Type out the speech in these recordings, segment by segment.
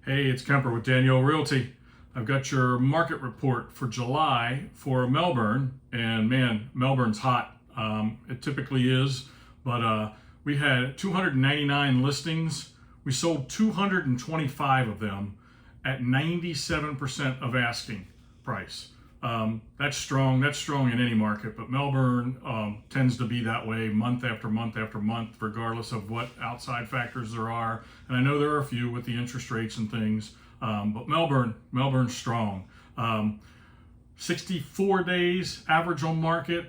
Hey, it's Kemper with Danielle Realty. I've got your market report for July for Melbourne, and man, Melbourne's hot. It typically is, but we had 299 listings. We sold 225 of them at 97% of asking price. That's strong. That's strong in any market, but Melbourne tends to be that way month after month after month, regardless of what outside factors there are. And I know there are a few with the interest rates and things, but Melbourne's strong. 64 days average on market,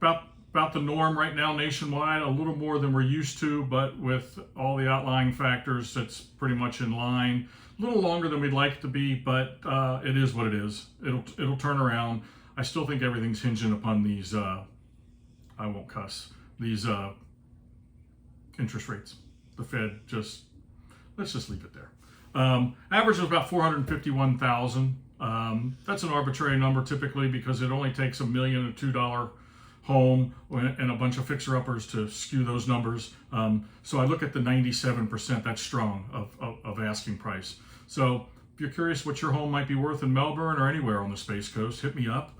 about the norm right now nationwide. A little more than we're used to, but with all the outlying factors, that's pretty much in line. A little longer than we'd like it to be, but it is what it is. It'll turn around. I still think everything's hinging upon these. I won't cuss. These interest rates. The Fed let's just leave it there. Average was about 451,000. That's an arbitrary number typically because it only takes $1 million to $2 home and a bunch of fixer-uppers to skew those numbers. So I look at the 97%, that's strong of asking price. So if you're curious what your home might be worth in Melbourne or anywhere on the Space Coast, hit me up.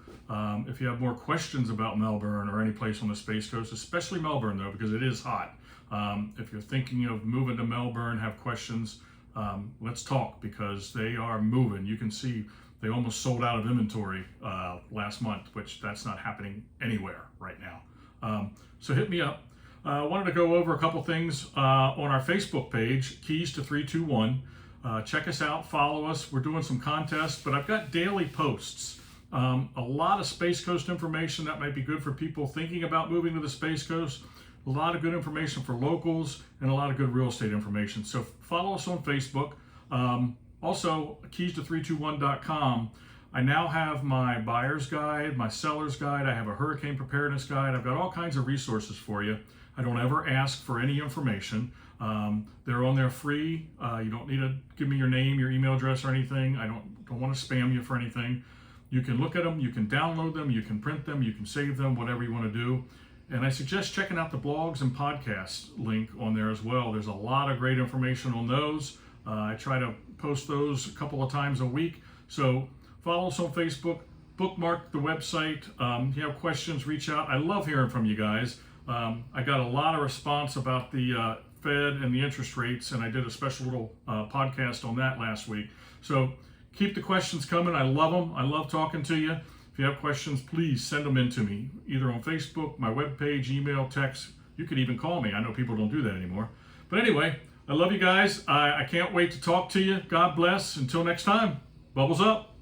If you have more questions about Melbourne or any place on the Space Coast, especially Melbourne though, because it is hot. If you're thinking of moving to Melbourne, have questions, let's talk because they are moving. You can see they almost sold out of inventory last month, which that's not happening anywhere right now. So hit me up. I wanted to go over a couple things on our Facebook page, Keys to 321. Check us out, follow us. We're doing some contests, but I've got daily posts. A lot of Space Coast information that might be good for people thinking about moving to the Space Coast. A lot of good information for locals and a lot of good real estate information. So follow us on Facebook. Also, keys to321.com. I now have my buyer's guide, my seller's guide. I have a hurricane preparedness guide. I've got all kinds of resources for you. I don't ever ask for any information. They're on there free. You don't need to give me your name, your email address or anything. I don't want to spam you for anything. You can look at them, you can download them, you can print them, you can save them, whatever you want to do. And I suggest checking out the blogs and podcasts link on there as well. There's a lot of great information on those. I try to post those a couple of times a week. So follow us on Facebook, bookmark the website. If you have questions, reach out. I love hearing from you guys. I got a lot of response about the Fed and the interest rates, and I did a special little podcast on that last week. So keep the questions coming. I love them. I love talking to you. If you have questions, please send them in to me, either on Facebook, my webpage, email, text. You could even call me. I know people don't do that anymore. But anyway, I love you guys. I can't wait to talk to you. God bless. Until next time, bubbles up.